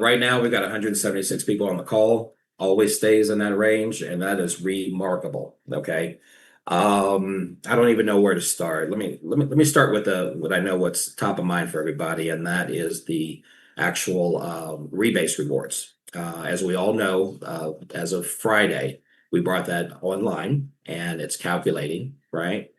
Right now, we've got 176 people on the call, always stays in that range, and that is remarkable. Okay. I don't even know where to start. Let me start with what I know what's top of mind for everybody, and that is the actual rebase rewards. As we all know, as of Friday, we brought that online, and it's calculating, right?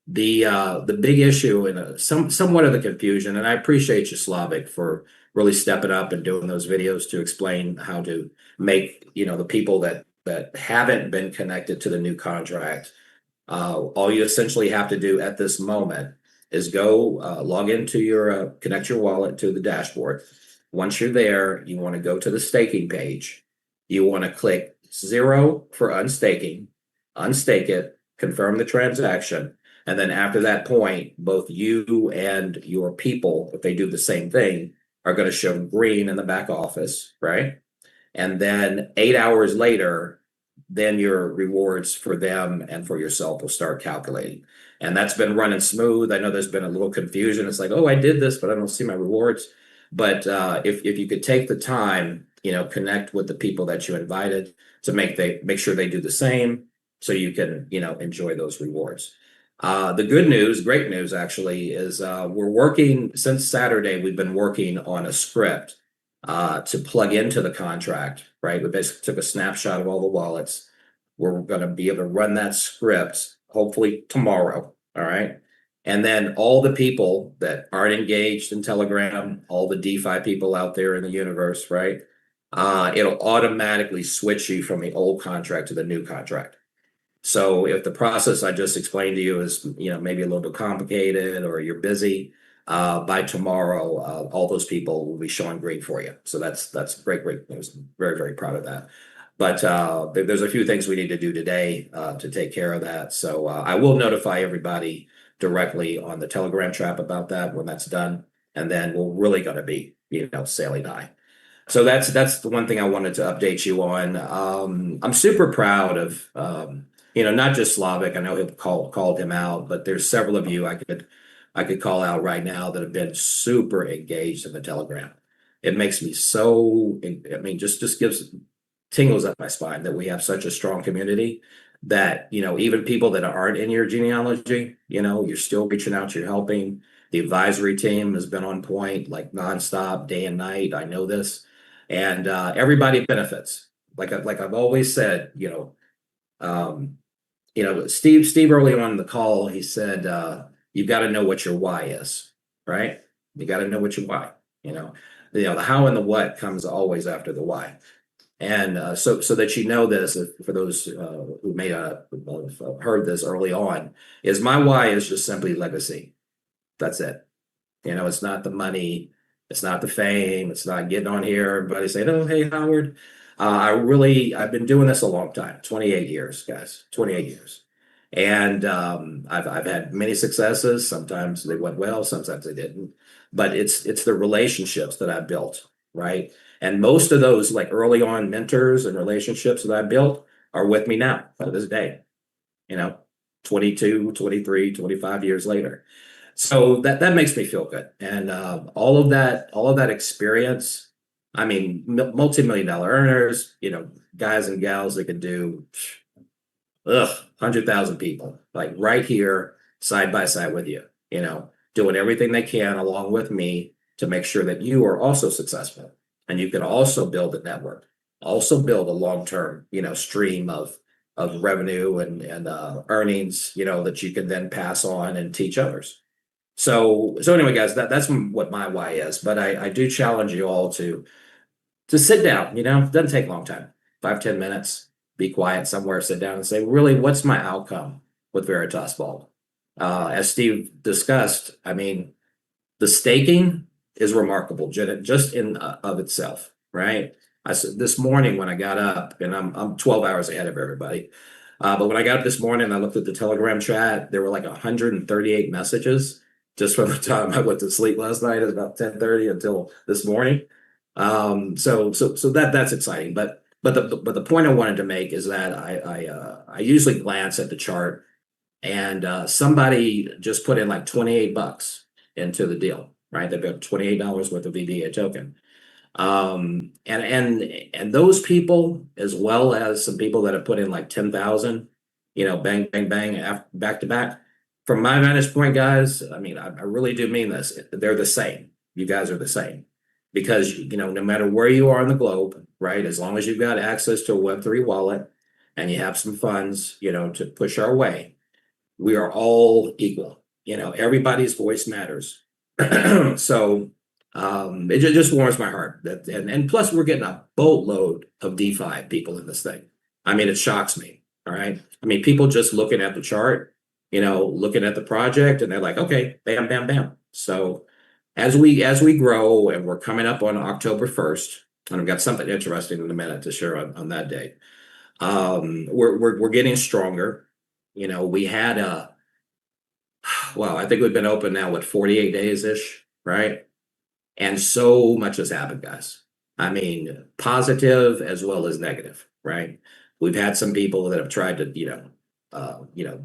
The big issue and somewhat of the confusion, and I appreciate you, Slavic, for really stepping up and doing those videos to explain how to make the people that haven't been connected to the new contract. All you essentially have to do at this moment is go log into your connect your wallet to the dashboard. Once you're there, you want to go to the staking page. You want to click 0 for unstaking, unstake it, confirm the transaction. And then after that point, both you and your people, if they do the same thing, are going to show green in the back office, right? And then 8 hours later, then your rewards for them and for yourself will start calculating. And that's been running smooth. I know there's been a little confusion. It's like, oh, I did this, but I don't see my rewards. But if you could take the time, connect with the people that you invited to make sure they do the same, so you can, enjoy those rewards. The good news, great news actually, is we're working since Saturday. We've been working on a script to plug into the contract, right? We basically took a snapshot of all the wallets. We're going to be able to run that script hopefully tomorrow, all right? And then all the people that aren't engaged in Telegram, all the DeFi people out there in the universe, right? It'll automatically switch you from the old contract to the new contract. So if the process I just explained to you is, maybe a little bit complicated or you're busy, by tomorrow, all those people will be showing green for you. So that's great news. I'm very, very proud of that. But there's a few things we need to do today to take care of that. So I will notify everybody directly on the Telegram chat about that when that's done. And then we're really going to be, sailing high. So that's the one thing I wanted to update you on. I'm super proud of, not just Slavic. I know he called him out, but there's several of you I could call out right now that have been super engaged in the Telegram. It makes me just gives tingles up my spine that we have such a strong community that, even people that aren't in your genealogy, you're still reaching out, you're helping. The advisory team has been on point, like nonstop, day and night. I know this. And everybody benefits. Like I've always said, Steve early on in the call, he said, you've got to know what your why is, right? You got to know what your why, the how and the what comes always after the why. And so that this, for those who may not have heard this early on, is my why is just simply legacy. That's it. It's not the money, it's not the fame, it's not getting on here, everybody saying, oh, hey, Howard. I've been doing this a long time, 28 years, guys, 28 years. And I've had many successes. Sometimes they went well, sometimes they didn't. But it's the relationships that I built, right? And most of those, like early on mentors and relationships that I built are with me now to this day, 22, 23, 25 years later. So that makes me feel good. And all of that experience, I mean, multi-million-dollar earners, guys and gals that can do 100,000 people, like right here, side by side with you, doing everything they can along with me to make sure that you are also successful. And you can also build a network, also build a long-term, stream of revenue and earnings, that you can then pass on and teach others. So anyway, guys, that's what my why is. But I do challenge you all to sit down. It doesn't take a long time, 5-10 minutes. Be quiet somewhere, sit down and say, really, what's my outcome with Veritas Vault? As Steve discussed, I mean, the staking is remarkable just in of itself, right? I said this morning when I got up, and I'm 12 hours ahead of everybody. But when I got up this morning, I looked at the Telegram chat. There were like 138 messages just from the time I went to sleep last night at about 10:30 until this morning. So that's exciting. But the point I wanted to make is that I usually glance at the chart, and somebody just put in like $28 into the deal, right? They've got $28 worth of VBA token. And those people, as well as some people that have put in like 10,000, bang, bang, bang, back to back. From my vantage point, guys, I mean, I really do mean this. They're the same. You guys are the same. Because, no matter where you are in the globe, right, as long as you've got access to a Web3 wallet and you have some funds, to push our way, we are all equal. Everybody's voice matters. So it just warms my heart. And plus, we're getting a boatload of DeFi people in this thing. I mean, it shocks me. All right. I mean, people just looking at the chart, looking at the project, and they're like, okay, bam, bam, bam. So as we grow, and we're coming up on October 1st, and I've got something interesting in a minute to share on that day. We're getting stronger. We had I think we've been open now, 48 days ish, right? And so much has happened, guys. I mean, positive as well as negative, right? We've had some people that have tried to,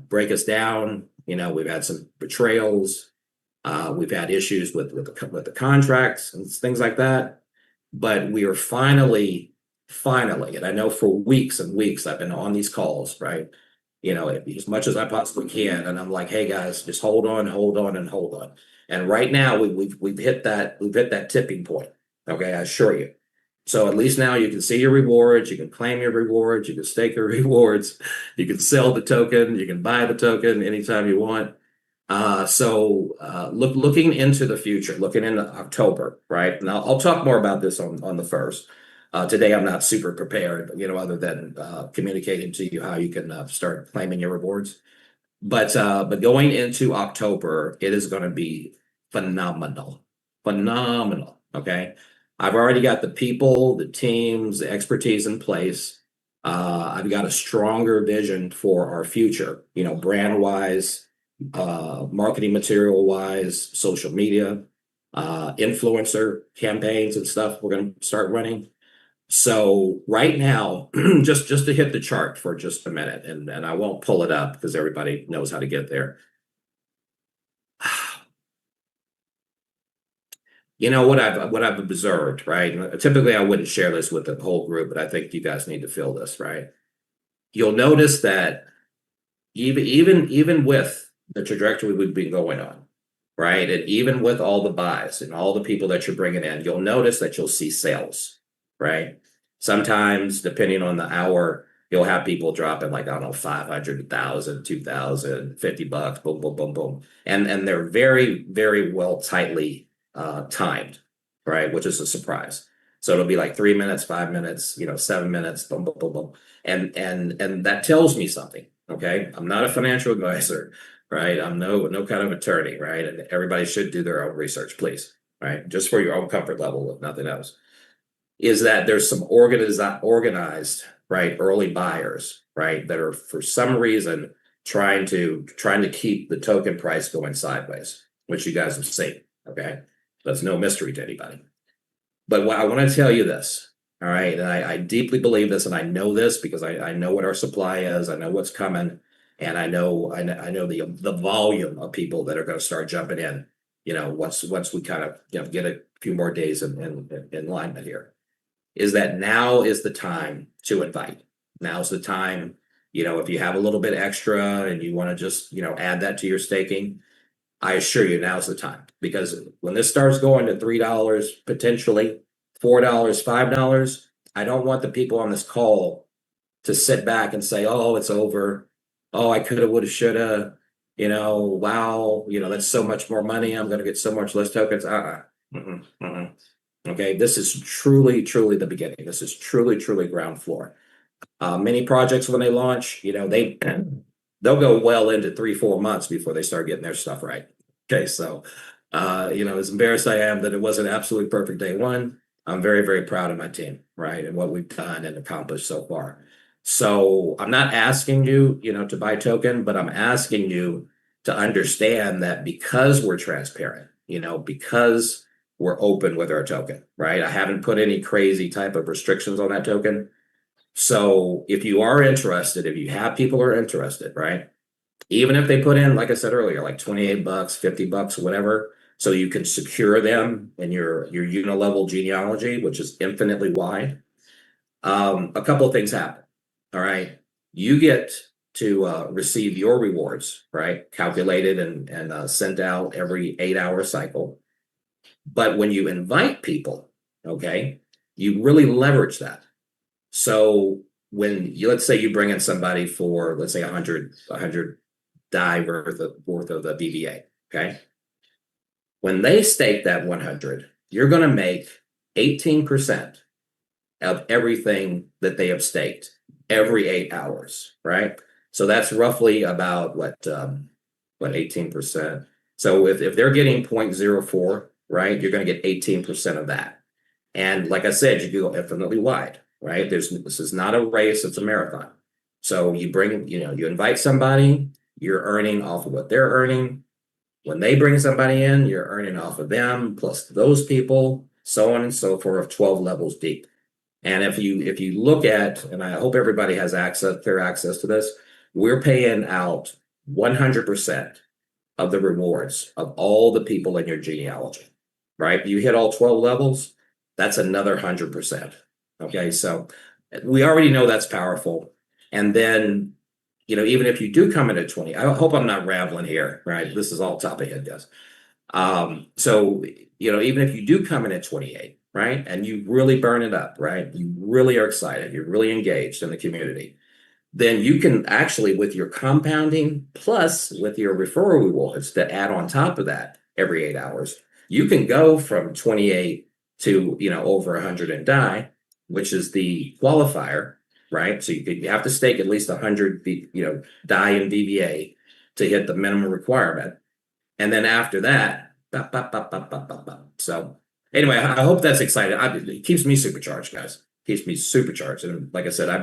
break us down. We've had some betrayals. We've had issues with the contracts and things like that. But we are finally, and I know for weeks and weeks I've been on these calls, right? As much as I possibly can, and I'm like, hey guys, just hold on, hold on, and hold on. And right now we've hit that tipping point. Okay, I assure you. So at least now you can see your rewards, you can claim your rewards, you can stake your rewards, you can sell the token, you can buy the token anytime you want. Looking into the future, looking into October, right? And I'll talk more about this on the first. Today I'm not super prepared, other than communicating to you how you can start claiming your rewards. But going into October, it is going to be phenomenal. Phenomenal. Okay. I've already got the people, the teams, the expertise in place. I've got a stronger vision for our future, brand wise, marketing material wise, social media, influencer campaigns and stuff we're going to start running. So right now, just to hit the chart for just a minute, and I won't pull it up because everybody knows how to get there. What I've observed, right? Typically I wouldn't share this with the whole group, but I think you guys need to feel this, right? You'll notice that even with the trajectory we've been going on, right? And even with all the buys and all the people that you're bringing in, you'll notice that you'll see sales, right? Sometimes, depending on the hour, you'll have people dropping like, I don't know, 500, 1,000, 2,000, $50, boom, boom, boom, boom. And they're very, very well tightly timed, right? Which is a surprise. So it'll be like 3 minutes, 5 minutes, 7 minutes, boom, boom, boom, boom. And that tells me something, okay? I'm not a financial advisor, right? I'm no kind of attorney, right? And everybody should do their own research, please, right? Just for your own comfort level, if nothing else. Is that there's some organized, right, early buyers, right, that are for some reason trying to keep the token price going sideways, which you guys have seen, okay? That's no mystery to anybody. But I want to tell you this, all right, and I deeply believe this, and I know this because I know what our supply is, I know what's coming, and I know the volume of people that are going to start jumping in, once we kind of get a few more days in alignment here. Is that now is the time to invite. Now's the time, if you have a little bit extra and you want to just, add that to your staking, I assure you now's the time. Because when this starts going to $3, potentially $4, $5, I don't want the people on this call to sit back and say, oh, it's over. Oh, I coulda, woulda, shoulda, wow, that's so much more money. I'm going to get so much less tokens. Okay, this is truly the beginning. This is truly ground floor. Many projects, when they launch, they'll go well into 3-4 months before they start getting their stuff right. Okay, so as embarrassed I am that it wasn't absolutely perfect day one, I'm very proud of my team, right, and what we've done and accomplished so far. So I'm not asking you, to buy token, but I'm asking you to understand that because we're transparent, because we're open with our token, right? I haven't put any crazy type of restrictions on that token. So if you are interested, if you have people who are interested, right? Even if they put in, like I said earlier, like $28, $50, whatever, so you can secure them in your unilevel genealogy, which is infinitely wide. A couple of things happen. All right. You get to receive your rewards, right? Calculated and sent out every 8-hour cycle. But when you invite people, okay, you really leverage that. So when you, let's say you bring in somebody for, let's say 100 DAI worth of the BVA, okay? When they stake that 100, you're going to make 18% of everything that they have staked every 8 hours, right? So that's roughly about what 18%. So if they're getting 0.04, right, you're going to get 18% of that. And like I said, you go infinitely wide, right? This is not a race, it's a marathon. So you bring, you invite somebody, you're earning off of what they're earning. When they bring somebody in, you're earning off of them, plus those people, so on and so forth, 12 levels deep. And if you look at, and I hope everybody has clear access to this, we're paying out 100% of the rewards of all the people in your genealogy, right? You hit all 12 levels, that's another 100%. Okay, so we already know that's powerful. And then, even if you do come in at 20, I hope I'm not rambling here, right? This is all top of head, guys. So, even if you do come in at 28, right, and you really burn it up, right, you really are excited, you're really engaged in the community, then you can actually, with your compounding plus with your referral rewards that add on top of that every 8 hours, you can go from 28 to, over 100 and DAI, which is the qualifier, right? So you have to stake at least 100, DAI and DVA to hit the minimum requirement. And then after that, so anyway, I hope that's exciting. It keeps me supercharged, guys. Keeps me supercharged. And like I said, I've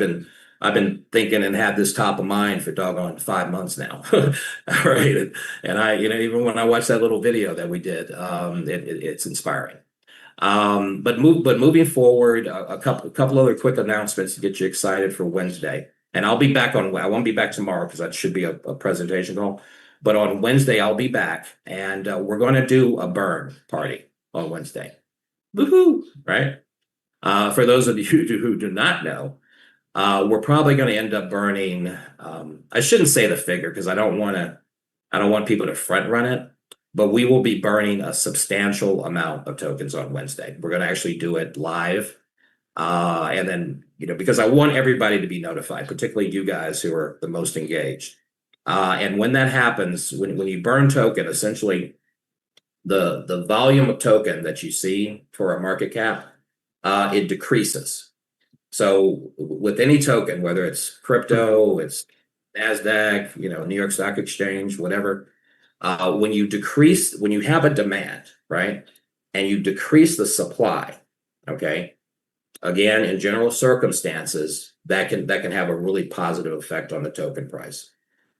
been thinking and had this top of mind for doggone 5 months now. All right. And I, even when I watched that little video that we did, it's inspiring. But moving forward, a couple other quick announcements to get you excited for Wednesday. And I won't be back tomorrow because that should be a presentation call. But on Wednesday, I'll be back, and we're going to do a burn party on Wednesday. Woohoo! Right? For those of you who do not know, we're probably going to end up burning. I shouldn't say the figure because I don't want people to front run it. But we will be burning a substantial amount of tokens on Wednesday. We're going to actually do it live. And then, because I want everybody to be notified, particularly you guys who are the most engaged. And when that happens, when you burn token, essentially the volume of token that you see for a market cap, it decreases. So with any token, whether it's crypto, it's NASDAQ, New York Stock Exchange, whatever, when you have a demand, right, and you decrease the supply, okay, again, in general circumstances, that can have a really positive effect on the token price.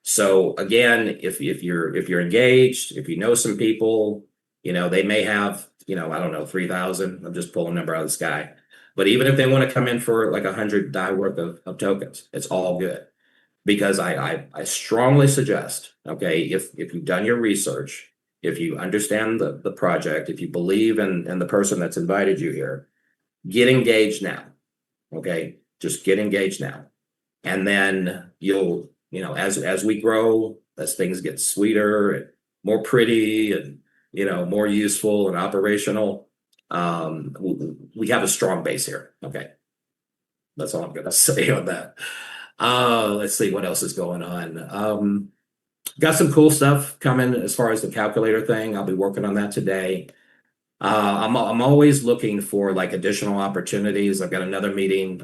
So again, if you're engaged, if you know some people, they may have, I don't know, 3,000. I'm just pulling a number out of the sky. But even if they want to come in for like 100 DAI worth of tokens, it's all good. Because I strongly suggest, okay, if you've done your research, if you understand the project, if you believe in the person that's invited you here, get engaged now. Okay, just get engaged now. And then you'll, as we grow, as things get sweeter and more pretty and, more useful and operational, we have a strong base here. Okay. That's all I'm going to say on that. Let's see what else is going on. Got some cool stuff coming as far as the calculator thing. I'll be working on that today. I'm always looking for like additional opportunities. I've got another meeting,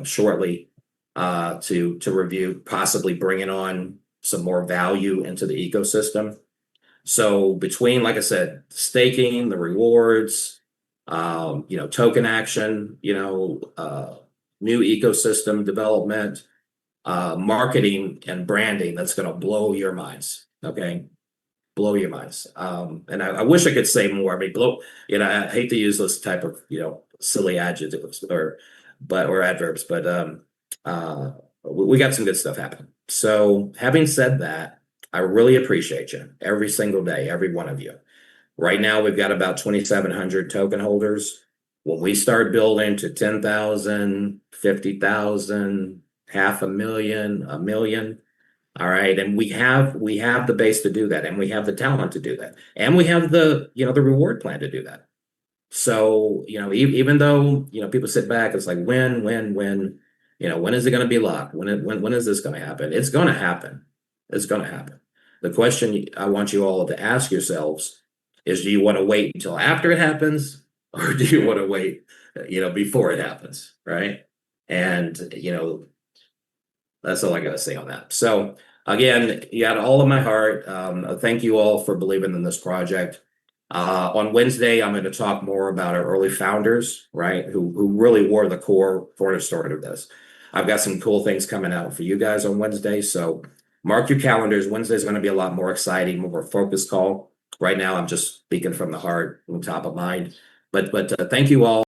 shortly, to review, possibly bringing on some more value into the ecosystem. So between, like I said, staking, the rewards, token action, new ecosystem development, marketing and branding, that's going to blow your minds. Okay. Blow your minds. And I wish I could say more. I mean, I hate to use this type of, silly adjectives or adverbs, but we got some good stuff happening. So having said that, I really appreciate you every single day, every one of you. Right now, we've got about 2,700 token holders. When we start building to 10,000, 50,000, 500,000, 1 million, all right, and we have the base to do that, and we have the talent to do that, and we have the the reward plan to do that. So even though people sit back, it's like when when is it going to be locked? When is this going to happen? It's going to happen. It's going to happen. The question I want you all to ask yourselves is: do you want to wait until after it happens, or do you want to wait before it happens, right? And that's all I got to say on that. So again, you got all of my heart. Thank you all for believing in this project. On Wednesday, I'm going to talk more about our early founders, right? Who really were the cornerstone of this. I've got some cool things coming out for you guys on Wednesday. So mark your calendars. Wednesday is going to be a lot more exciting, more focused call. Right now, I'm just speaking from the heart, from top of mind. But thank you all.